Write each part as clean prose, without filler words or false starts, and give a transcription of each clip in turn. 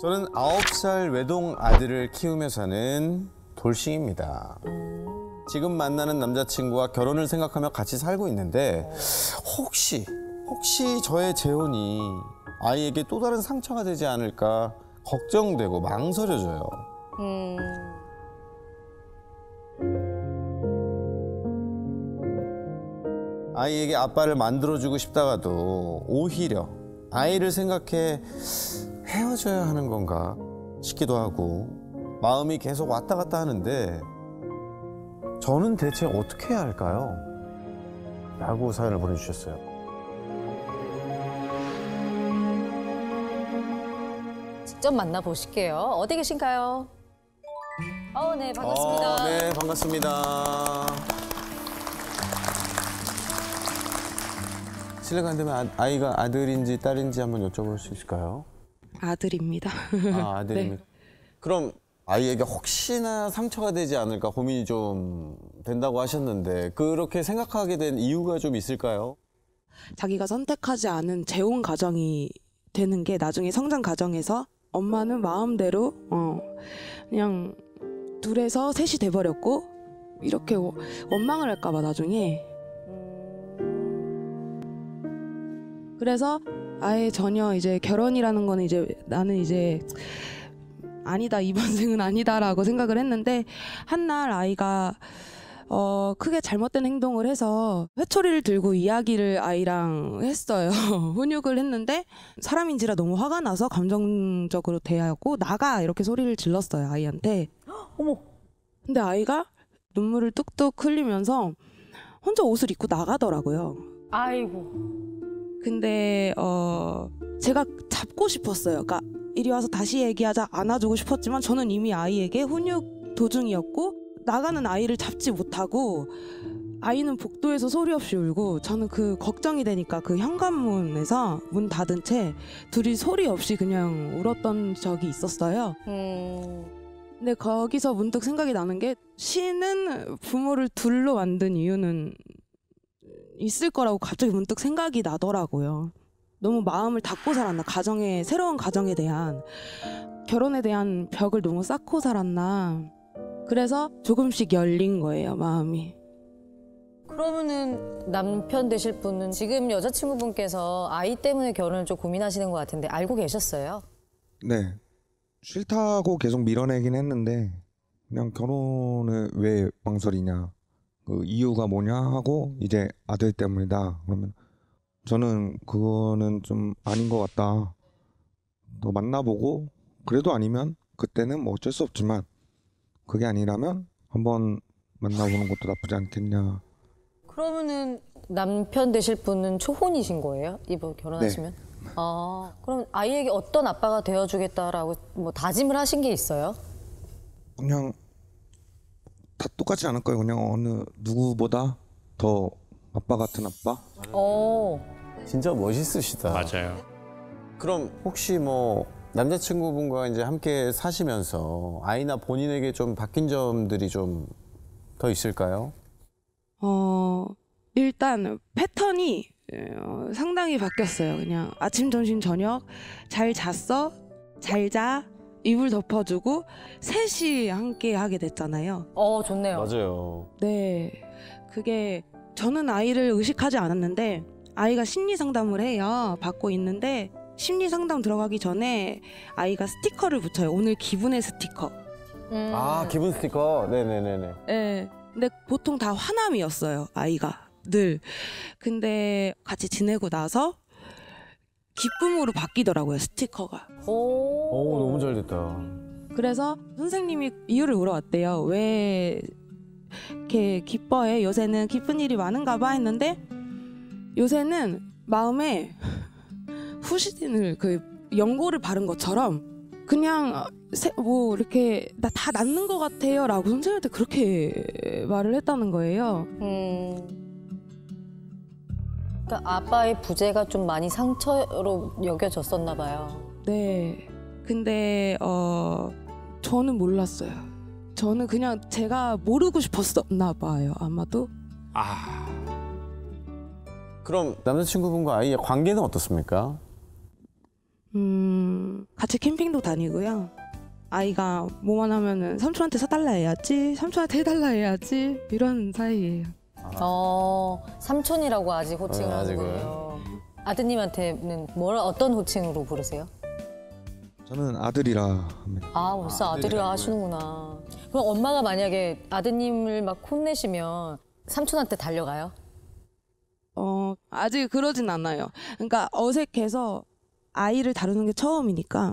저는 9살 외동 아들을 키우며 사는 돌싱입니다. 지금 만나는 남자친구와 결혼을 생각하며 같이 살고 있는데 혹시 저의 재혼이 아이에게 또 다른 상처가 되지 않을까 걱정되고 망설여져요. 아이에게 아빠를 만들어주고 싶다가도 오히려 아이를 생각해 헤어져야 하는 건가 싶기도 하고 마음이 계속 왔다 갔다 하는데 저는 대체 어떻게 해야 할까요? 라고 사연을 보내주셨어요. 직접 만나보실게요. 어디 계신가요? 네, 반갑습니다. 네, 반갑습니다. 실례가 안 되면 아이가 아들인지 딸인지 한번 여쭤볼 수 있을까요? 아들입니다. 아들입니다. 네. 그럼 아이에게 혹시나 상처가 되지 않을까 고민이 좀 된다고 하셨는데 그렇게 생각하게 된 이유가 좀 있을까요? 자기가 선택하지 않은 재혼 가정이 되는 게 나중에 성장 과정에서 엄마는 마음대로 그냥 둘에서 셋이 돼버렸고 이렇게 원망을 할까 봐 나중에. 그래서 아예 전혀 이제 결혼이라는 거는 이제 나는 이제 아니다, 이번 생은 아니다라고 생각을 했는데 한날 아이가 크게 잘못된 행동을 해서 회초리를 들고 이야기를 아이랑 했어요. 훈육을 했는데 사람인지라 너무 화가 나서 감정적으로 대하고 나가 이렇게 소리를 질렀어요, 아이한테. 어머. 근데 아이가 눈물을 뚝뚝 흘리면서 혼자 옷을 입고 나가더라고요. 아이고. 근데 제가 잡고 싶었어요. 그러니까 이리 와서 다시 얘기하자, 안아주고 싶었지만 저는 이미 아이에게 훈육 도중이었고 나가는 아이를 잡지 못하고 아이는 복도에서 소리 없이 울고 저는 그 걱정이 되니까 그 현관문에서 문 닫은 채 둘이 소리 없이 그냥 울었던 적이 있었어요. 근데 거기서 문득 생각이 나는 게 신은 부모를 둘로 만든 이유는 있을 거라고 갑자기 문득 생각이 나더라고요. 너무 마음을 닫고 살았나, 새로운 가정에 대한, 결혼에 대한 벽을 너무 쌓고 살았나. 그래서 조금씩 열린 거예요, 마음이. 그러면은 남편 되실 분은 지금 여자친구분께서 아이 때문에 결혼을 좀 고민하시는 것 같은데 알고 계셨어요? 네. 싫다고 계속 밀어내긴 했는데 그냥 결혼을 왜 망설이냐, 그 이유가 뭐냐 하고 이제 아들 때문이다 그러면 저는 그거는 좀 아닌 것 같다. 더 만나보고 그래도 아니면 그때는 뭐 어쩔 수 없지만 그게 아니라면 한번 만나보는 것도 나쁘지 않겠냐. 그러면은 남편 되실 분은 초혼이신 거예요? 이번 결혼하시면? 네. 그럼 아이에게 어떤 아빠가 되어주겠다라고 뭐 다짐을 하신 게 있어요? 그냥 다 똑같지 않을 거예요. 그냥 어느 누구보다 더 아빠 같은 아빠? 진짜 멋있으시다. 맞아요. 그럼 혹시 뭐 남자친구분과 이제 함께 사시면서 아이나 본인에게 좀 바뀐 점들이 좀 더 있을까요? 일단 패턴이 상당히 바뀌었어요. 그냥 아침, 점심, 저녁 잘 잤어? 잘 자? 이불 덮어주고 셋이 함께 하게 됐잖아요. 좋네요. 맞아요. 네, 그게 저는 아이를 의식하지 않았는데 아이가 심리 상담을 해요. 받고 있는데 심리 상담 들어가기 전에 아이가 스티커를 붙여요. 오늘 기분의 스티커. 기분 스티커. 네네네네. 네, 근데 보통 다 화남이었어요, 아이가 늘. 근데 같이 지내고 나서 기쁨으로 바뀌더라고요, 스티커가. 오, 너무 잘 됐다. 그래서 선생님이 이유를 물어봤대요. 왜 이렇게 기뻐해? 요새는 기쁜 일이 많은가 봐 했는데 요새는 마음에 후시딘을 그 연고를 바른 것처럼 그냥 뭐 이렇게 나 다 낫는 것 같아요 라고 선생님한테 그렇게 말을 했다는 거예요. 그러니까 아빠의 부재가 좀 많이 상처로 여겨졌었나 봐요. 네. 근데 저는 몰랐어요. 저는 그냥 제가 모르고 싶었었나 봐요, 아마도. 그럼 남자친구분과 아이의 관계는 어떻습니까? 같이 캠핑도 다니고요. 아이가 뭐만 하면은 삼촌한테 사달라 해야지, 삼촌한테 해달라 해야지 이런 사이예요. 삼촌이라고 아직 호칭을 네, 하는군요. 아드님한테는 어떤 호칭으로 부르세요? 저는 아들이라 합니다. 아, 벌써 아들이라 하시는구나. 그럼 엄마가 만약에 아드님을 막 혼내시면 삼촌한테 달려가요? 아직 그러진 않아요. 그러니까 어색해서 아이를 다루는 게 처음이니까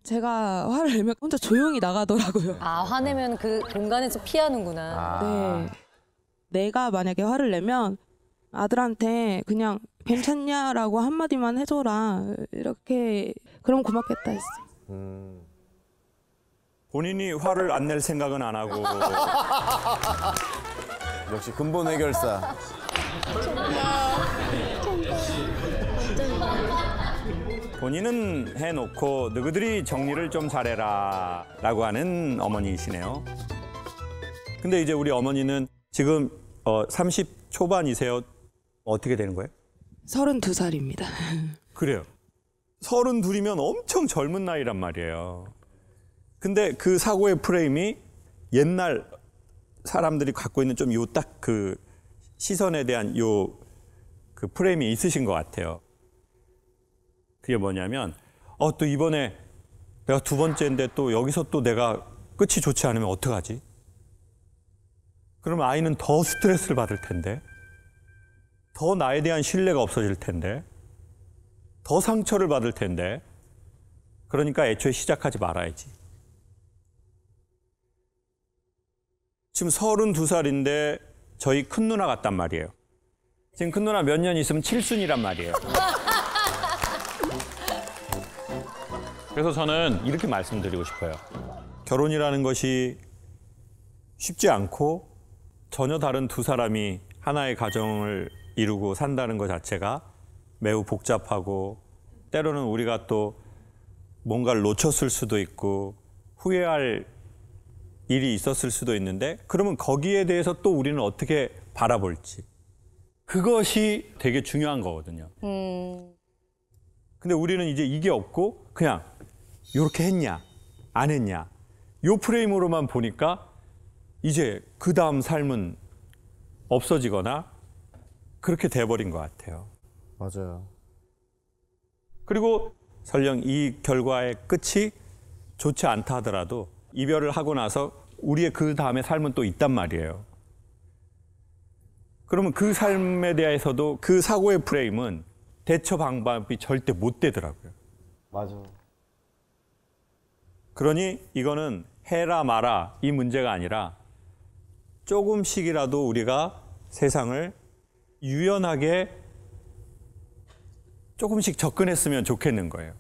제가 화를 내면 혼자 조용히 나가더라고요. 아, 화내면 그 공간에서 피하는구나. 네. 내가 만약에 화를 내면 아들한테 그냥 괜찮냐라고 한마디만 해줘라. 이렇게 그럼 고맙겠다 했어. 본인이 화를 안 낼 생각은 안 하고 역시 근본 해결사. 본인은 해놓고 너희들이 정리를 좀 잘해라 라고 하는 어머니이시네요. 근데 이제 우리 어머니는 지금 30 초반이세요. 어떻게 되는 거예요? 32살입니다. 그래요. 32이면 엄청 젊은 나이란 말이에요. 근데 그 사고의 프레임이 옛날 사람들이 갖고 있는 좀 요 딱 그 시선에 대한 요 그 프레임이 있으신 것 같아요. 그게 뭐냐면 또 이번에 내가 두 번째인데 또 여기서 또 내가 끝이 좋지 않으면 어떡하지? 그러면 아이는 더 스트레스를 받을 텐데, 더 나에 대한 신뢰가 없어질 텐데, 더 상처를 받을 텐데, 그러니까 애초에 시작하지 말아야지. 지금 32살인데 저희 큰 누나 같단 말이에요. 지금 큰 누나 몇 년 있으면 칠순이란 말이에요. 그래서 저는 이렇게 말씀드리고 싶어요. 결혼이라는 것이 쉽지 않고 전혀 다른 두 사람이 하나의 가정을 이루고 산다는 것 자체가 매우 복잡하고 때로는 우리가 또 뭔가를 놓쳤을 수도 있고 후회할 일이 있었을 수도 있는데 그러면 거기에 대해서 또 우리는 어떻게 바라볼지 그것이 되게 중요한 거거든요. 근데 우리는 이제 이게 없고 그냥 이렇게 했냐 안 했냐 요 프레임으로만 보니까 이제 그 다음 삶은 없어지거나 그렇게 돼버린 것 같아요. 맞아요. 그리고 설령 이 결과의 끝이 좋지 않다 하더라도 이별을 하고 나서 우리의 그 다음의 삶은 또 있단 말이에요. 그러면 그 삶에 대해서도 그 사고의 프레임은 대처 방법이 절대 못 되더라고요. 맞아. 그러니 이거는 해라 마라 이 문제가 아니라 조금씩이라도 우리가 세상을 유연하게 조금씩 접근했으면 좋겠는 거예요.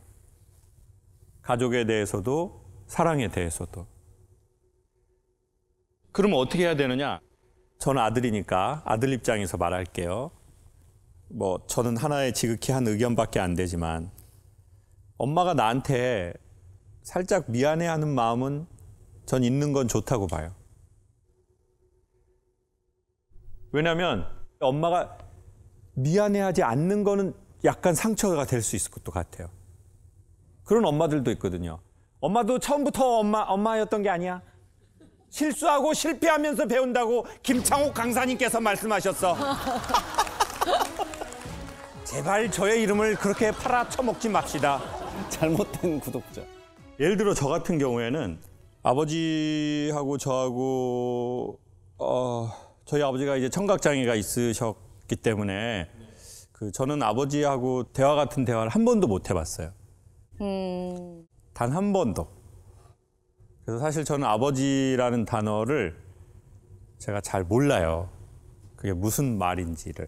가족에 대해서도 사랑에 대해서도. 그러면 어떻게 해야 되느냐? 저는 아들이니까 아들 입장에서 말할게요. 뭐 저는 하나의 지극히 한 의견밖에 안 되지만 엄마가 나한테 살짝 미안해하는 마음은 전 있는 건 좋다고 봐요. 왜냐하면 엄마가 미안해하지 않는 거는 약간 상처가 될 수 있을 것도 같아요. 그런 엄마들도 있거든요. 엄마도 처음부터 엄마였던 게 아니야. 실수하고 실패하면서 배운다고 김창옥 강사님께서 말씀하셨어. 제발 저의 이름을 그렇게 팔아쳐먹지 맙시다. 잘못된 구독자. 예를 들어 저 같은 경우에는 아버지하고 저하고 저희 아버지가 이제 청각장애가 있으셨기 때문에 저는 아버지하고 대화 같은 대화를 한 번도 못 해봤어요. 단 한 번도. 그래서 사실 저는 아버지라는 단어를 제가 잘 몰라요. 그게 무슨 말인지를.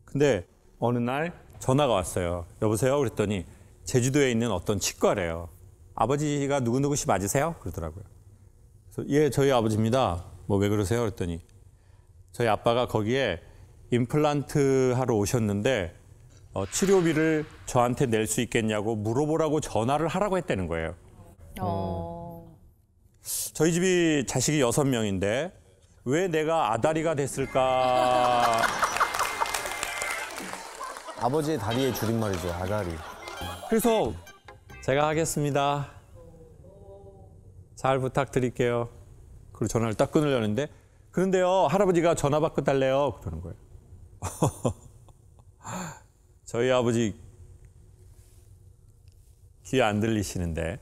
근데 어느 날 전화가 왔어요. 여보세요? 그랬더니 제주도에 있는 어떤 치과래요. 아버지가 누구누구 씨 맞으세요? 그러더라고요. 그래서 예, 저희 아버지입니다. 뭐 왜 그러세요? 그랬더니 저희 아빠가 거기에 임플란트 하러 오셨는데 치료비를 저한테 낼 수 있겠냐고 물어보라고 전화를 하라고 했다는 거예요. 저희 집이 자식이 6명인데 왜 내가 아다리가 됐을까? 아버지의 다리의 줄임말이죠, 아다리. 그래서 제가 하겠습니다. 잘 부탁드릴게요. 그리고 전화를 딱 끊으려는데 그런데요, 할아버지가 전화 받고 달래요. 그러는 거예요. 저희 아버지 귀 안 들리시는데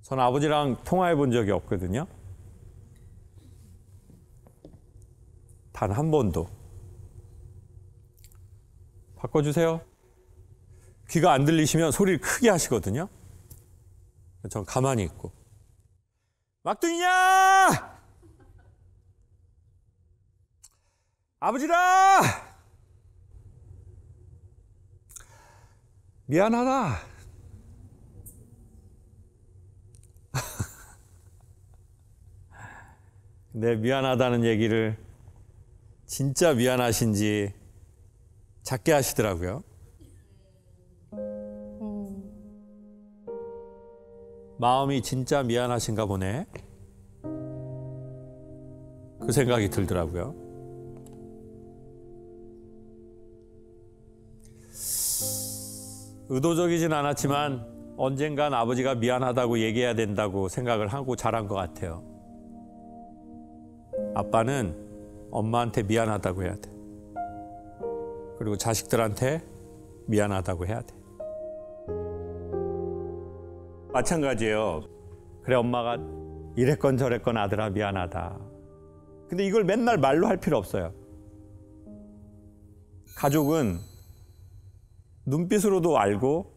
전 아버지랑 통화해 본 적이 없거든요. 단 한 번도. 바꿔주세요. 귀가 안 들리시면 소리를 크게 하시거든요. 전 가만히 있고. 막둥이냐! 아버지라! 미안하다. 근데 미안하다는 얘기를 진짜 미안하신지 작게 하시더라고요. 마음이 진짜 미안하신가 보네. 그 생각이 들더라고요. 의도적이진 않았지만 언젠간 아버지가 미안하다고 얘기해야 된다고 생각을 하고 자란 것 같아요. 아빠는 엄마한테 미안하다고 해야 돼. 그리고 자식들한테 미안하다고 해야 돼. 마찬가지예요. 그래, 엄마가 이랬건 저랬건 아들아 미안하다. 근데 이걸 맨날 말로 할 필요 없어요. 가족은 눈빛으로도 알고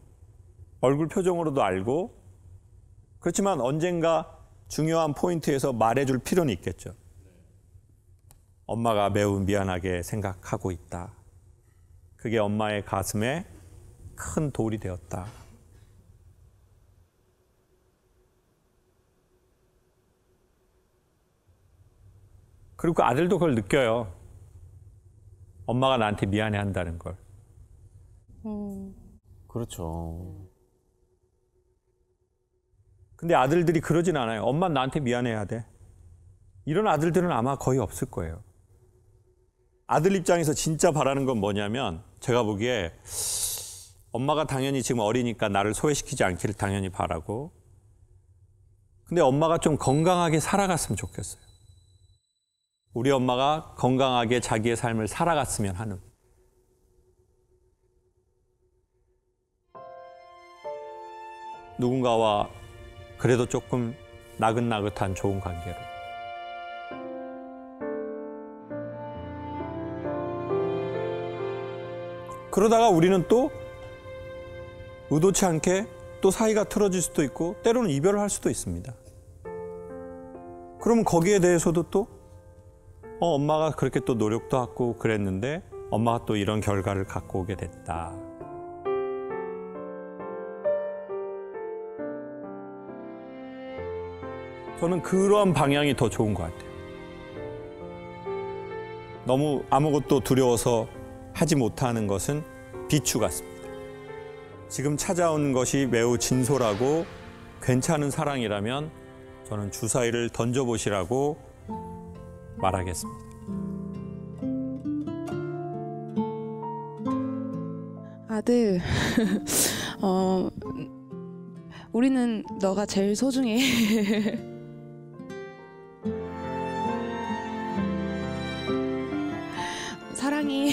얼굴 표정으로도 알고, 그렇지만 언젠가 중요한 포인트에서 말해줄 필요는 있겠죠. 엄마가 매우 미안하게 생각하고 있다. 그게 엄마의 가슴에 큰 돌이 되었다. 그리고 그 아들도 그걸 느껴요. 엄마가 나한테 미안해 한다는 걸. 그렇죠. 근데 아들들이 그러진 않아요. 엄마 나한테 미안해야 돼. 이런 아들들은 아마 거의 없을 거예요. 아들 입장에서 진짜 바라는 건 뭐냐면, 제가 보기에 엄마가 당연히 지금 어리니까 나를 소외시키지 않기를 당연히 바라고, 근데 엄마가 좀 건강하게 살아갔으면 좋겠어요. 우리 엄마가 건강하게 자기의 삶을 살아갔으면 하는. 누군가와 그래도 조금 나긋나긋한 좋은 관계로. 그러다가 우리는 또 의도치 않게 또 사이가 틀어질 수도 있고 때로는 이별을 할 수도 있습니다. 그러면 거기에 대해서도 또 엄마가 그렇게 또 노력도 하고 그랬는데 엄마가 또 이런 결과를 갖고 오게 됐다. 저는 그런 방향이 더 좋은 것 같아요. 너무 아무것도 두려워서 하지 못하는 것은 비추 같습니다. 지금 찾아온 것이 매우 진솔하고 괜찮은 사랑이라면 저는 주사위를 던져보시라고 말하겠습니다. 아들, 우리는 너가 제일 소중해. 사랑해.